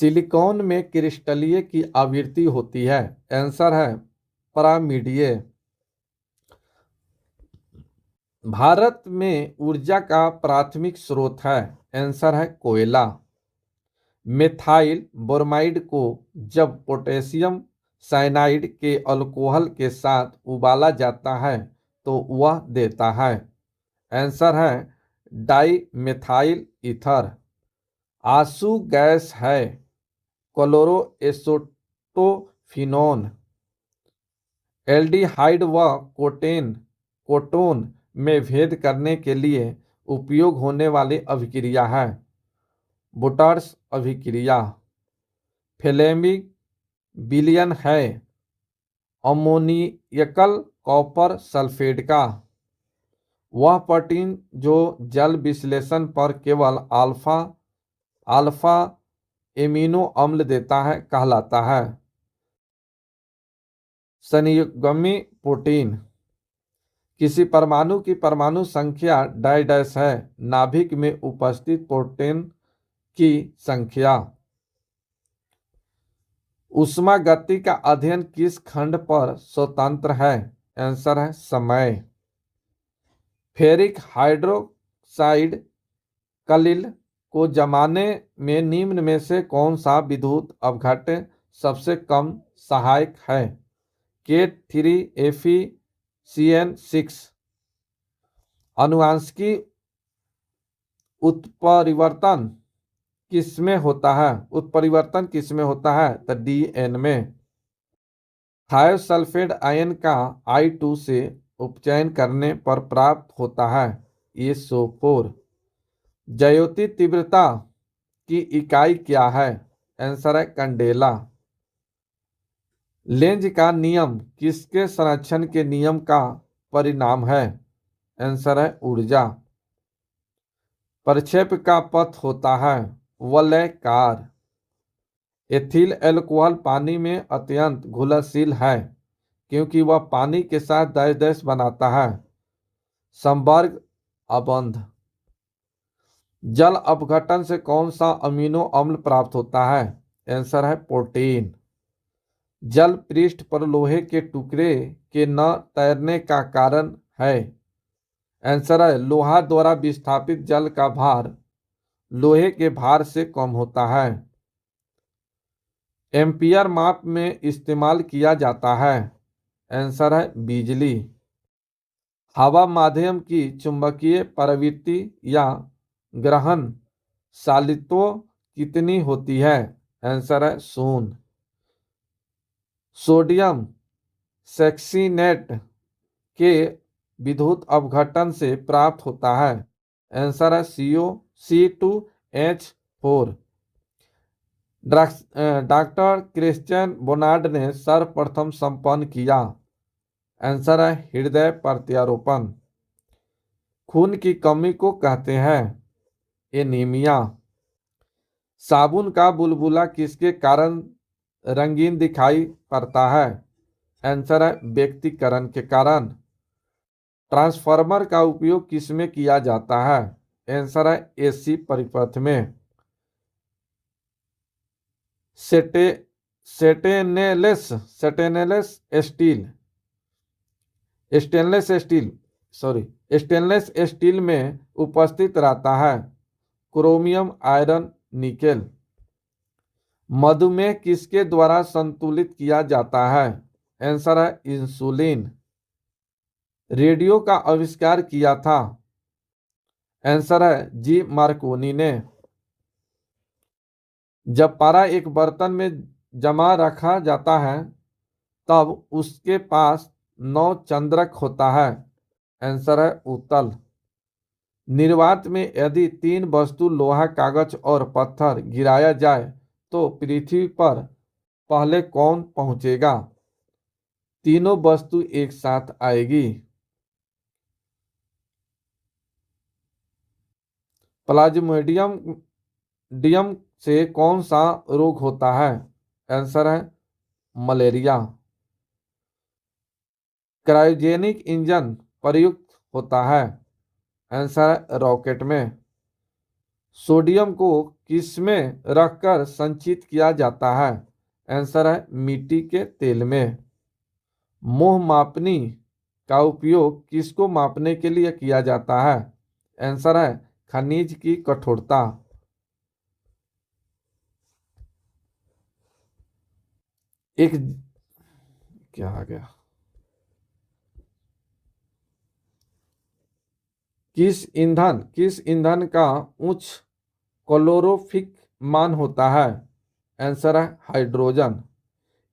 Silicon में क्रिस्टलीय की आवृत्ति होती है। आंसर है पिरामिडीय। भारत में ऊर्जा का प्राथमिक स्रोत है। आंसर है कोयला। मेथाइल ब्रोमाइड को जब पोटेशियम साइनाइड के अल्कोहल के साथ उबाला जाता है तो वह देता है। आंसर है डाई मेथाइल ईथर। आंसू गैस है क्लोरोएसिटोफिनोन। एल्डिहाइड व कोटोन में भेद करने के लिए उपयोग होने वाली अभिक्रिया है बुटर्स अभिक्रिया। फ्लेमिंग विलयन है अमोनियकल कॉपर सल्फेट का। वह प्रोटीन जो जल विश्लेषण पर केवल अल्फा एमिनो अम्ल देता है कहलाता है संयुग्मी प्रोटीन। किसी परमाणु की परमाणु संख्या डैश है नाभिक में उपस्थित प्रोटीन की संख्या। ऊष्मा गति का अध्ययन किस खंड पर स्वतंत्र है। आंसर है समय। फेरिक हाइड्रोक्साइड कलिल को जमाने में निम्न में से कौन सा विद्युत अपघट्य सबसे कम सहायक है। K3FeCN6। अनुवांशिकी उत्परिवर्तन किसमें होता है। उत्परिवर्तन किसमें होता है तो DNA में। थायोसल्फेट आयन का I2 से उपचयन करने पर प्राप्त होता है SO4। ज्योति तीव्रता की इकाई क्या है। आंसर है कैंडेला। लेंज का नियम किसके संरक्षण के नियम का परिणाम है। आंसर है ऊर्जा। प्रक्षेप का पथ होता है वलयाकार। एथिल अल्कोहल पानी में अत्यंत घुलनशील है क्योंकि वह पानी के साथ डैश बनाता है संपर्क अबंध। जल अपघटन से कौन सा अमीनो अम्ल प्राप्त होता है। आंसर है प्रोटीन। जल पृष्ठ पर लोहे के टुकड़े के न तैरने का कारण है। आंसर है लोहा द्वारा विस्थापित जल का भार लोहे के भार से कम होता है। एम्पियर माप में इस्तेमाल किया जाता है। आंसर है बिजली। हवा माध्यम की चुंबकीय प्रवृत्ति या ग्रहण शालित्व कितनी होती है। आंसर है शून्य। सोडियम सेक्सीनेट के विद्युत अपघटन से प्राप्त होता है। आंसर है C2H4। डॉक्टर क्रिश्चियन बोनार्ड ने सर्वप्रथम संपन्न किया। आंसर है हृदय प्रत्यारोपण। खून की कमी को कहते हैं एनीमिया। साबुन का बुलबुला किसके कारण रंगीन दिखाई पड़ता है। आंसर है व्यक्तिकरण के कारण। ट्रांसफार्मर का उपयोग किसमें किया जाता है। आंसर है AC परिपथ में। स्टेनलेस स्टील में उपस्थित रहता है क्रोमियम आयरन निकेल। मधुमेह किसके द्वारा संतुलित किया जाता है। आंसर है इंसुलिन। रेडियो का आविष्कार किया था। आंसर है G मार्कोनी ने। जब पारा एक बर्तन में जमा रखा जाता है तब उसके पास 9 चंद्रक होता है। आंसर है उत्तल। निर्वात में यदि 3 वस्तु लोहा कागज और पत्थर गिराया जाए तो पृथ्वी पर पहले कौन पहुंचेगा। तीनों वस्तु एक साथ आएगी। प्लाज्मोडियम से कौन सा रोग होता है। आंसर है मलेरिया। क्रायोजेनिक इंजन प्रयुक्त होता है। आंसर है रॉकेट में। सोडियम को किसमें रखकर संचित किया जाता है? आंसर है मिट्टी के तेल में। मोह मापनी का उपयोग किसको मापने के लिए किया जाता है? आंसर है खनिज की कठोरता। एक क्या आ गया? किस ईंधन का उच्च कैलोरीफिक मान होता है? आंसर है हाइड्रोजन।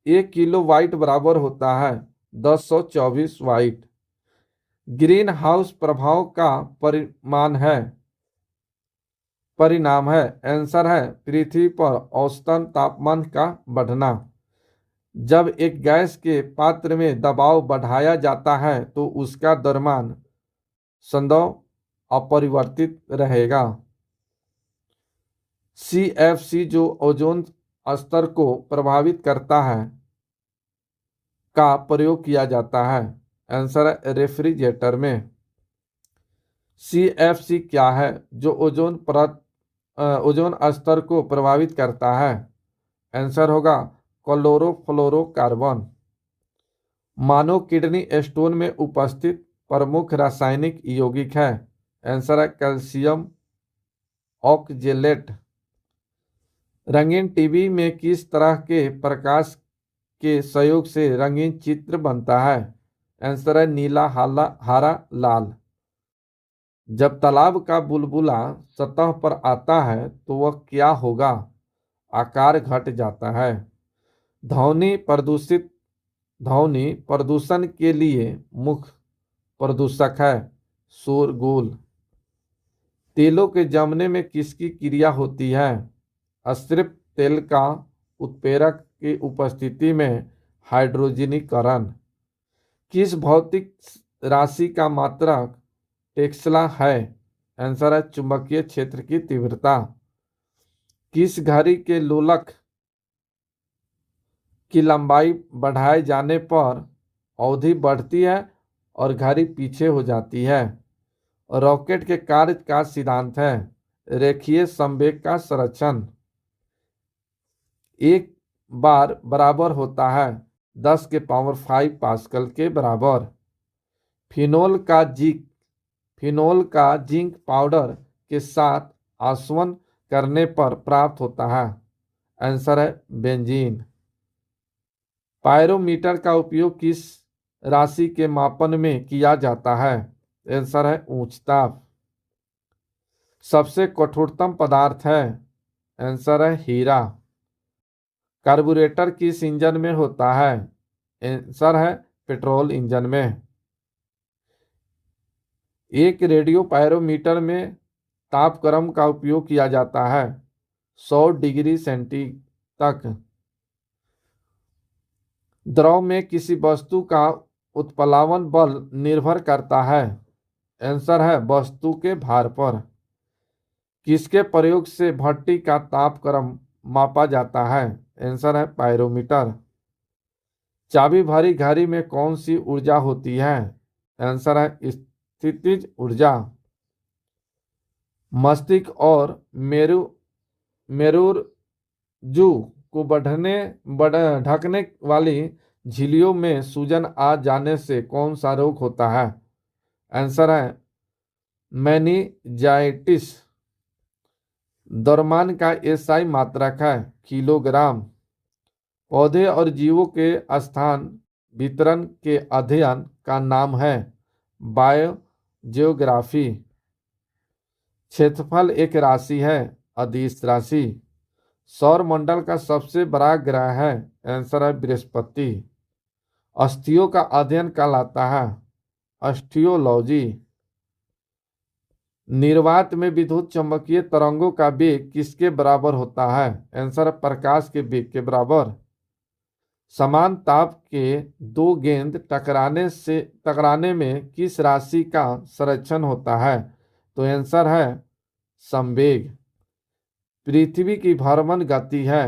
1 किलो वाट बराबर होता है 1024 वाट। ग्रीन हाउस प्रभाव का परिणाम है। आंसर है पृथ्वी पर औसतन तापमान का बढ़ना। जब एक गैस के पात्र में दबाव बढ़ाया जाता है तो उसका द्रव्यमान संभव अपरिवर्तित रहेगा। CFC जो ओजोन स्तर को प्रभावित करता है का प्रयोग किया जाता है? आंसर है रेफ्रिजरेटर में। CFC क्या है जो ओजोन स्तर को प्रभावित करता है? आंसर होगा क्लोरोफ्लोरोकार्बन। मानव किडनी स्टोन में उपस्थित प्रमुख रासायनिक यौगिक है? आंसर है कैल्शियम ऑक्जेलेट। रंगीन टीवी में किस तरह के प्रकाश के सहयोग से रंगीन चित्र बनता है? आंसर है नीला, हरा, लाल। जब तालाब का बुलबुला सतह पर आता है तो वह क्या होगा? आकार घट जाता है। ध्वनि प्रदूषित ध्वनि प्रदूषण के लिए मुख्य प्रदूषक है शोरगुल। तेलों के जमने में किसकी क्रिया होती है? सिर्फ तेल का उत्प्रेरक की उपस्थिति में हाइड्रोजनीकरण। किस भौतिक राशि का मात्रक टेस्ला है? आंसर है चुंबकीय क्षेत्र की तीव्रता। किस घड़ी के लोलक की लंबाई बढ़ाए जाने पर अवधि बढ़ती है और घड़ी पीछे हो जाती है? रॉकेट के कार्य का सिद्धांत है रेखीय संवेग का संरक्षण। एक बार बराबर होता है 10⁵ पास्कल के बराबर। फिनोल का जिंक पाउडर के साथ आसवन करने पर प्राप्त होता है? आंसर है बेंजीन। पायरोमीटर का उपयोग किस राशि के मापन में किया जाता है? आंसर है ऊंचताप। सबसे कठोरतम पदार्थ है? आंसर है हीरा। कार्बोरेटर किस इंजन में होता है? आंसर है पेट्रोल इंजन में। एक रेडियो पायरोमीटर में तापक्रम का उपयोग किया जाता है 100 डिग्री सेंटी तक। द्रव में किसी वस्तु का उत्प्लावन बल निर्भर करता है? आंसर है वस्तु के भार पर। किसके प्रयोग से भट्टी का तापक्रम मापा जाता है? आंसर है पायरोमीटर। चाबी भरी घड़ी में कौन सी ऊर्जा होती है? आंसर है स्थितिज ऊर्जा। मस्तिष्क और मेरुरज्जु को ढकने वाली झिल्लियों में सूजन आ जाने से कौन सा रोग होता है? आंसर है मेनिंजाइटिस। द्रव्यमान का एसआई मात्रक है किलोग्राम। पौधे और जीवों के स्थान वितरण के अध्ययन का नाम है बायोजियोग्राफी। क्षेत्रफल एक राशि है अदिश राशि। सौर मंडल का सबसे बड़ा ग्रह है? आंसर है बृहस्पति। अस्थियों का अध्ययन कहलाता है अस्टियोलॉजी। निर्वात में विद्युत चुंबकीय तरंगों का वेग किसके बराबर होता है? आंसर है प्रकाश के वेग के बराबर। समान ताप के दो गेंद टकराने में किस राशि का संरक्षण होता है? तो आंसर है संवेग। पृथ्वी की भ्रमण गति है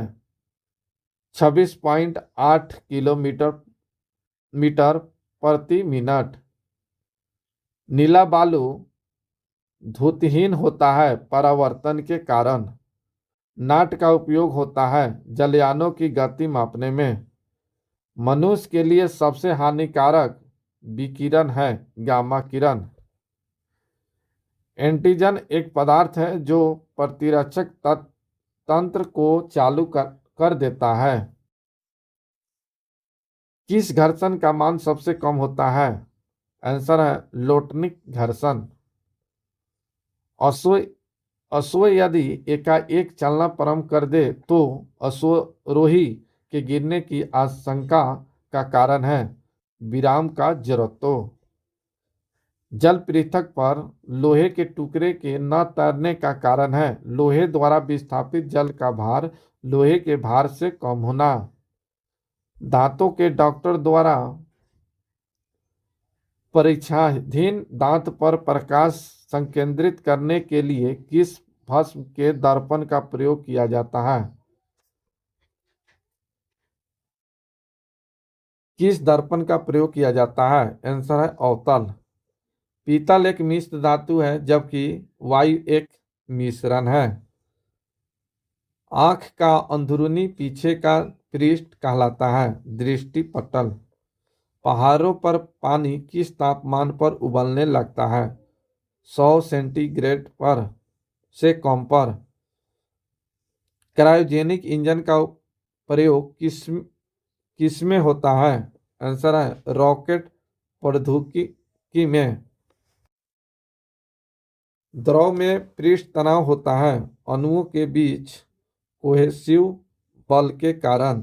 26.8 किलोमीटर प्रति मिनट। नीला बालू धुतहीन होता है परावर्तन के कारण। नाट का उपयोग होता है जलयानों की गति मापने में। मनुष्य के लिए सबसे हानिकारक विकिरण है गामा किरण। एंटीजन एक पदार्थ है जो प्रतिरक्षक तंत्र को चालू कर देता है। किस घर्षण का मान सबसे कम होता है? आंसर है लोटनिक घर्षण। अश्व अश्व यदि एकाएक चलना प्रारंभ कर दे तो अश्वरोही के गिरने की आशंका का कारण है विराम का जड़त्व। जल पृथक पर लोहे के टुकड़े के न तैरने का कारण है लोहे द्वारा विस्थापित जल का भार लोहे के भार से कम होना। दांतों के डॉक्टर द्वारा परीक्षाधीन दांत पर प्रकाश संकेंद्रित करने के लिए किस भस्म के दर्पण का प्रयोग किया जाता है? किस दर्पण का प्रयोग किया जाता है? आंसर है अवतल। पीतल एक मिश्र धातु है जबकि वायु एक मिश्रण है। आंख का अंदरूनी पीछे का पृष्ठ कहलाता है दृष्टि पटल। पहाड़ों पर पानी किस तापमान पर उबलने लगता है? 100 सेंटीग्रेड पर से कम पर। क्रायोजेनिक इंजन का प्रयोग किस में होता है? आंसर है रॉकेट प्रौद्योगिकी में। द्रव में पृष्ठ तनाव होता है अणुओं के बीच कोहेसिव बल के कारण।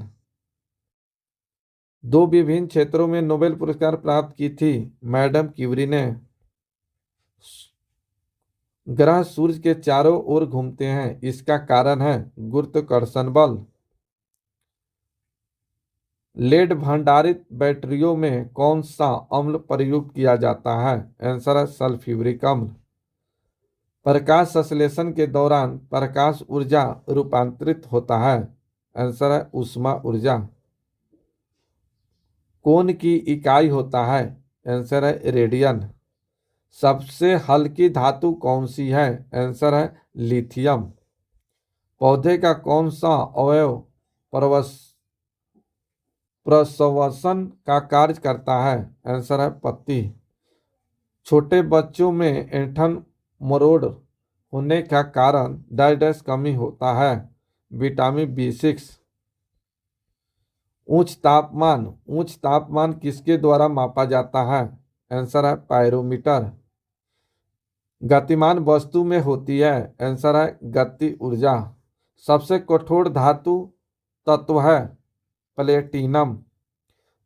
दो विभिन्न क्षेत्रों में नोबेल पुरस्कार प्राप्त की थी मैडम क्यूरी ने। ग्रह सूर्य के चारों ओर घूमते हैं इसका कारण है गुरुत्वाकर्षण बल। लेड भंडारित बैटरियों में कौन सा अम्ल प्रयुक्त किया जाता है? आंसर है सल्फ्यूरिक अम्ल। प्रकाश संश्लेषण के दौरान प्रकाश ऊर्जा रूपांतरित होता है। आंसर है ऊष्मा ऊर्जा। कोण की इकाई होता है? आंसर है रेडियन। सबसे हल्की धातु कौन सी है? आंसर है लिथियम। पौधे का कौन सा अवयव प्रसवसन का कार्य करता है? आंसर है पत्ती। छोटे बच्चों में ऐंठन मरोड़ होने का कारण डाइडेस कमी होता है विटामिन B6। उच्च तापमान किसके द्वारा मापा जाता है? आंसर है पायरोमीटर। गतिमान वस्तु में होती है? आंसर है गति ऊर्जा। सबसे कठोर धातु तत्व है प्लेटिनम।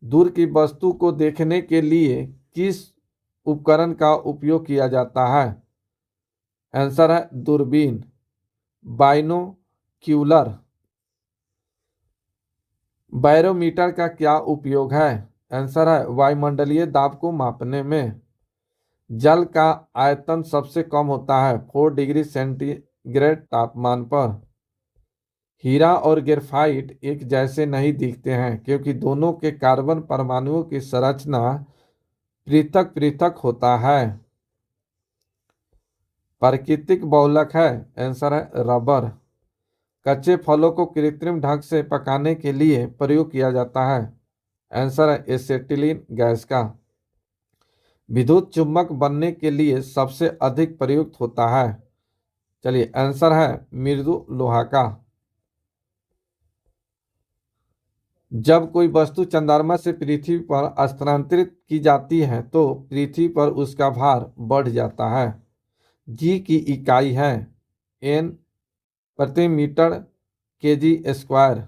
दूर की वस्तु को देखने के लिए किस उपकरण का उपयोग किया जाता है? आंसर है दूरबीन बाइनोक्यूलर। बैरोमीटर का क्या उपयोग है? आंसर है वायुमंडलीय दाब को मापने में। जल का आयतन सबसे कम होता है 4 डिग्री सेंटीग्रेड तापमान पर। हीरा और ग्रेफाइट एक जैसे नहीं दिखते हैं क्योंकि दोनों के कार्बन परमाणुओं की संरचना पृथक पृथक होता है। प्राकृतिक बहुलक है? आंसर है रबर। कच्चे फलों को कृत्रिम ढंग से पकाने के लिए प्रयोग किया जाता है। आंसर है एसिटिलीन गैस का। विद्युत चुंबक बनने के लिए सबसे अधिक प्रयुक्त होता है? चलिए आंसर है मृदु लोहा का। जब कोई वस्तु चंद्रमा से पृथ्वी पर स्थानांतरित की जाती है तो पृथ्वी पर उसका भार बढ़ जाता है। जी की इकाई है N प्रति मीटर kg²।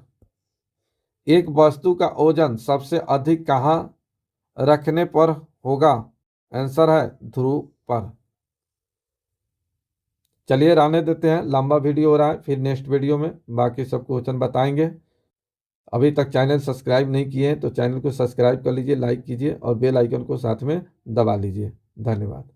एक वस्तु का ओजन सबसे अधिक कहाँ रखने पर होगा? आंसर है ध्रुव पर। चलिए रहने देते हैं, लंबा वीडियो हो रहा है, फिर नेक्स्ट वीडियो में बाकी सब क्वेश्चन बताएंगे। अभी तक चैनल सब्सक्राइब नहीं किए हैं तो चैनल को सब्सक्राइब कर लीजिए, लाइक कीजिए और बेल आइकन को साथ में दबा लीजिए। धन्यवाद।